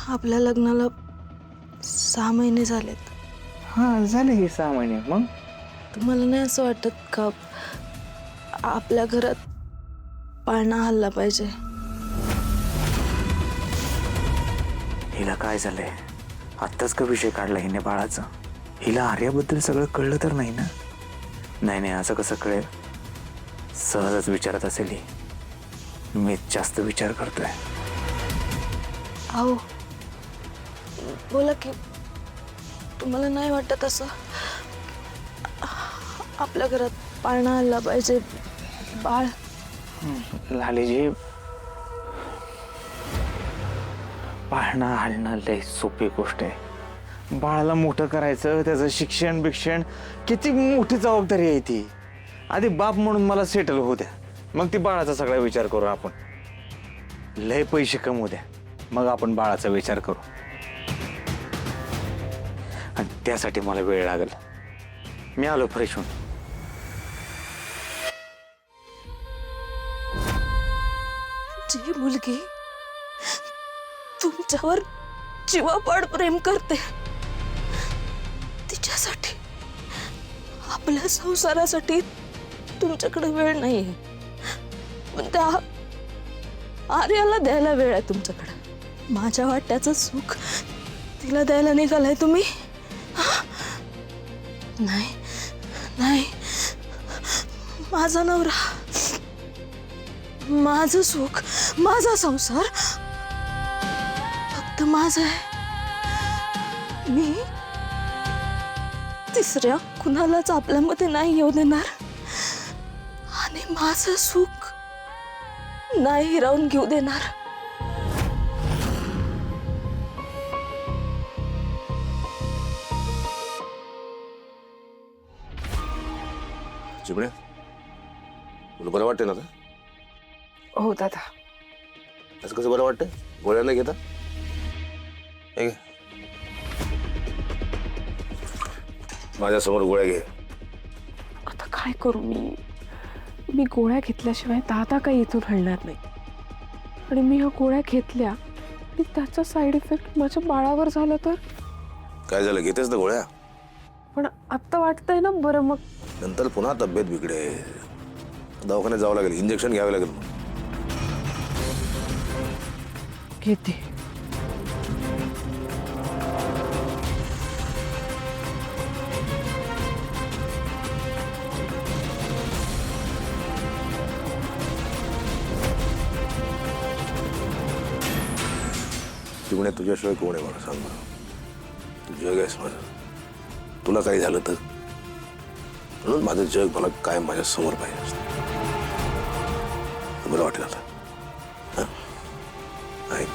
आपल्या लग्नाला 6 महिने झालेत. हां झाले हे 6 महिने. मग तुम्हाला नाही असं वाटत का आपल्या घरात पाळणा हल्ला पाहिजे? हिला काय झालंय? आत्ताच का विषय काढला हिने बाळाचा? हिला आर्याबद्दल सगळं कळलं तर नाही ना? नाही नाही, असं कसं कळेल? सहजच विचारत असेल ही. मी जास्त विचार करतोय. अहो बोला की, तुम्हाला नाही वाटत असं आपल्या घरात पाळणा हल्ला पाहिजे? बाळ लालीजी, पाळणा हलणं लय सोपी गोष्ट आहे. बाळाला मोठं करायचं, त्याचं शिक्षण बिक्षण किती मोठी जबाबदारी आहे ती. आधी बाप म्हणून मला सेटल होऊ द्या, मग ती बाळाचा सगळा विचार करू आपण. लय पैसे कमवू द्या, मग आपण बाळाचा विचार करू. आणि त्यासाठी मला वेळ लागेल. मी आलो फ्रेश होऊन. जी मुलगी तुमच्यावर जीवापाड प्रेम करते, तिच्यासाठी, आपल्या संसारासाठी तुमच्याकडे वेळ नाहीये, पण त्या आर्याला द्यायला वेळ आहे तुमच्याकडे. माझ्या वाट्याचं सुख तिला द्यायला निघालाय तुम्ही? नाही नाही, माझा नवरा, माझं सुख, माझा संसार फक्त माझा आहे. मी तिसऱ्या कुणालाच आपल्यामध्ये नाही येऊ देणार आणि माझं सुख नाही हिरावून घेऊ देणार. चिमण्या, तुला बरं वाटते ना आता? हो दादा. असं कसं बरं वाटतं? गोळ्या नाही घेता? हे घे. माझ्यासमोर गोळ्या घे. आता काय करू मी गोळ्या घेतल्याशिवाय दादा काही इथून हलणार नाही. आणि मी ह्या गोळ्या घेतल्या आणि त्याचा साईड इफेक्ट माझ्या बाळावर झाला तर? काय झालं? घेतेस ना गोळ्या? पण आत्ता वाटतंय ना बरं. मग नंतर पुन्हा तब्येत बिघडेल, दवाखान्यात जावं लागेल, इंजेक्शन घ्यावं लागेल. घेते. चिमण्या, तुझ्याशिवाय कोण आहे मला सांग बरं? तू जग आहेस माझं. तुला काही झालं तर म्हणून माझं जग मला काय माझ्या समोर पाहिजे असतं. बरं वाटेल आता? हां, ऐक.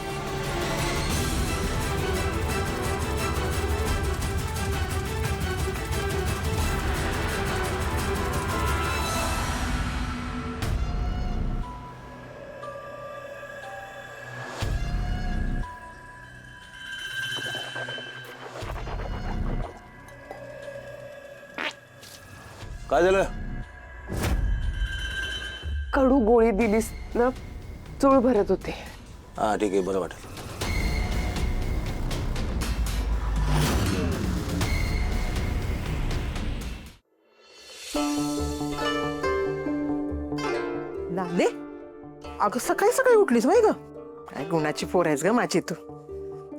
काय झालं? कडू गोळी दिलीस ना, चूळ भरत होते. हा ठीक आहे, बरं वाटेल. लाले, अगं सकाळी सकाळी उठलीस माही ग? काय गुणाची पोर आहेस ग माझी तू.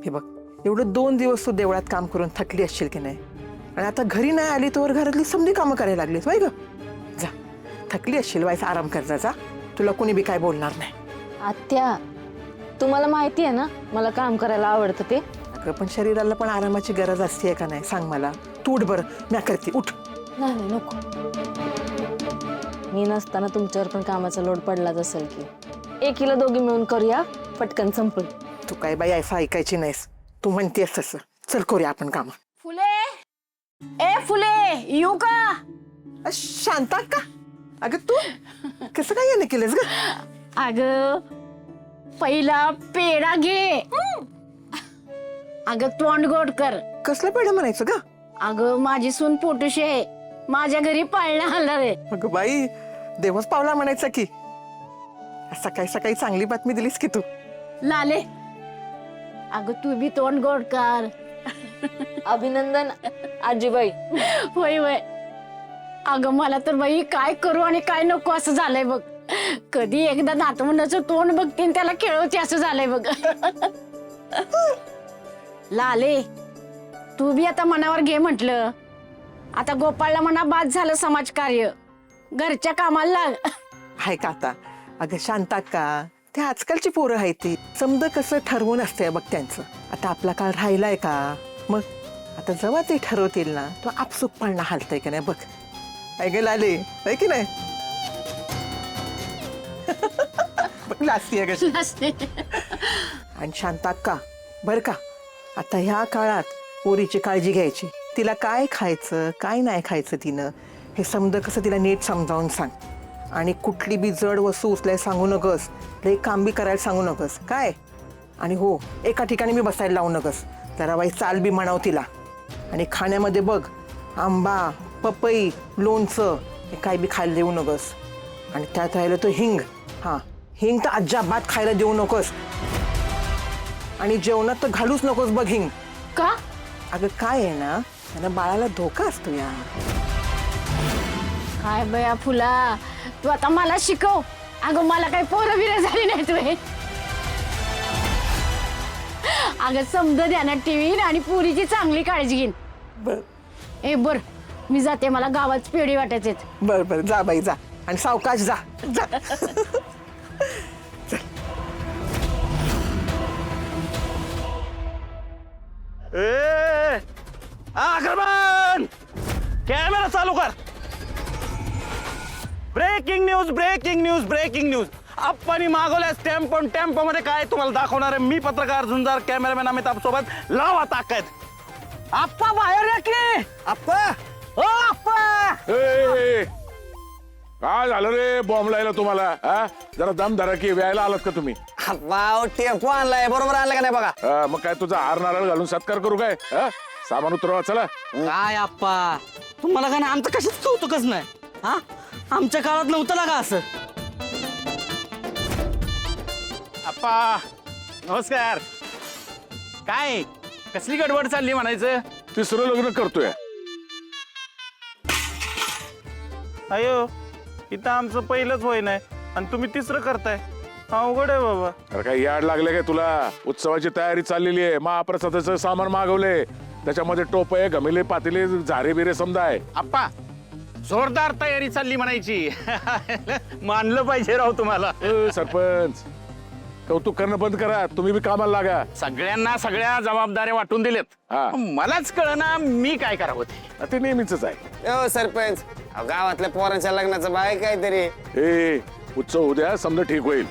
हे बघ, एवढं 2 दिवस तू देवळात काम करून थकली असशील की नाही, आणि आता घरी नाही आली तोवर घरातली समधी कामं करायला लागलीस माही ग. जा, थकली असशील, वायचा आराम कर जा. तुला कोणी बी काय बोलणार नाही. आत्या, तुम्हाला माहिती आहे ना मला काम करायला आवडतं ते. अगं पण शरीराला पण आरामाची गरज असते का नाही सांग मला. तू उठ बरं, म्या करते, उठ. नाही नाही, नको. मी नसताना तुमच्यावर पण कामाचा लोड पडलाच असेल की. एकीला दोघी मिळून करूया, पटकन संपल. तू काय बाई ऐसा ऐकायची नाहीस. तू म्हणतेस तसं. चल करूया आपण काम. फुले, ए फुले, येऊ का? शांता का? अगं तू कसं काय याने केलंस ग? अगं पहिला पेढा घे. अगं तोंड गोड कर. कसलं पेढं म्हणायचं ग? अगं माझी सून पोटुशी आहे, माझ्या घरी पाळणा हल्ला रे. अगं बाई, देवच पावला म्हणायचा की. सकाळी सकाळी चांगली बातमी दिलीस की तू. लाले, अगं तू बी तोंड गोड कर. अभिनंदन आजीबाई. होय होय. अगं मला तर बाई काय करू आणि काय नको असं झालंय बघ. कधी एकदा नातवंडाचं तोंड बघते आणि त्याला खेळवते असं झालंय बघ. लाले तू बी आता मनावर घे म्हटलं. आता गोपाळला म्हणा बाद झालं समाजकार्य. घरच्या कामाला लाग. हाय का आता अगं शांता का ते आजकालची पोरं आहेत ती समज कसं ठरवून असते बघ त्यांचं. आता आपला काळ राहिलाय का मग. आता जेव्हा ते ठरवतील ना तो आपसूक पाळणा हालतंय का नाही बघ. ऐकायला लाले आहे की नाही. बघ लाजतीये कशी. आणि शांता का बर का आता ह्या काळात पोरीची काळजी घ्यायची. तिला काय खायचं काय नाही खायचं तिनं हे समज कसं तिला नीट समजावून सांग. आणि कुठली बी जड वस्तू उचलायला सांगू नकस. लई काम बी करायला सांगू नकस काय. आणि हो एका ठिकाणी मी बसायला लावू नकस. जरा बाई चाल बी म्हणाव तिला. आणि खाण्यामध्ये बघ आंबा पपई लोणचं हे काय बी खायला देऊ नकस. आणि त्यात राहिलं तो हिंग. हां हिंग तर अजिबात खायला देऊ नकोस. आणि जेवणात तर घालूच नकोस बघ हिंग. का अगं काय आहे ना त्यांना बाळाला धोका असतो या. काय बया फुला तू आता मला शिकव. अगं मला काही पोरं बिरं झाली नाही तू. अगं समज ध्यानात ठेवीन आणि पुरीची चांगली काळजी घेईन. बर ए बर मी जाते मला गावात पेढी वाटायचे. बर बर जा बाई जा. आणि सावकाश जा जा. आक्रमण कॅमेरा चालू कर. Breaking news breaking news breaking news. आप्पानी मागवल्या स्टॅम्प पण टेम्पो मध्ये काय तुम्हाला दाखवणार आहे. मी पत्रकार झुंजार कॅमेरामॅन अमिताभ सोबत लावा ताकद. आप्पा बाहेर या की. आप्पा ओ आप्पा. काय झालं रे बॉम्ब लायला तुम्हाला हा? जरा दम धरा की व्यायला आलात का तुम्ही. वाव टेम्पो आणलाय बरोबर आणलं का नाही बघा. हा, मग काय तुझा हार नारळ घालून सत्कार करू काय हा? सामान उतरवा चला. काय आप्पा तुम्हाला काय नाही आमचं कशाच कौतुकच नाही. हा आमच्या काळात नव्हतं ना का असं. आप्पा नमस्कार. काय कसली गडबड चालली म्हणायचं. तिसरं लग्न करतोय. अयो इथं आमचं पहिलंच होय नाही आणि तुम्ही तिसरं करताय. अवघड आहे बाबा. अरे काय याड लागले काय तुला. उत्सवाची तयारी चाललेली आहे. महाप्रसादाचं सामान मागवले. त्याच्यामध्ये टोपे घमिले पातेले झारे बिरे समजाय. आप्पा जोरदार तयारी चालली म्हणायची. मानलं पाहिजे राव तुम्हाला. सरपंच कौतुक करणं बंद करा. तुम्ही बी कामाला लागा. सगळ्यांना सगळ्या जबाबदाऱ्या वाटून दिलेत. हा. मलाच कळना मी काय करावं ते. ते नेहमीच आहे. ओ सरपंच गावातल्या पोरांच्या लग्नाचं बाय काहीतरी. ए उत्सव उद्या समजा ठीक होईल.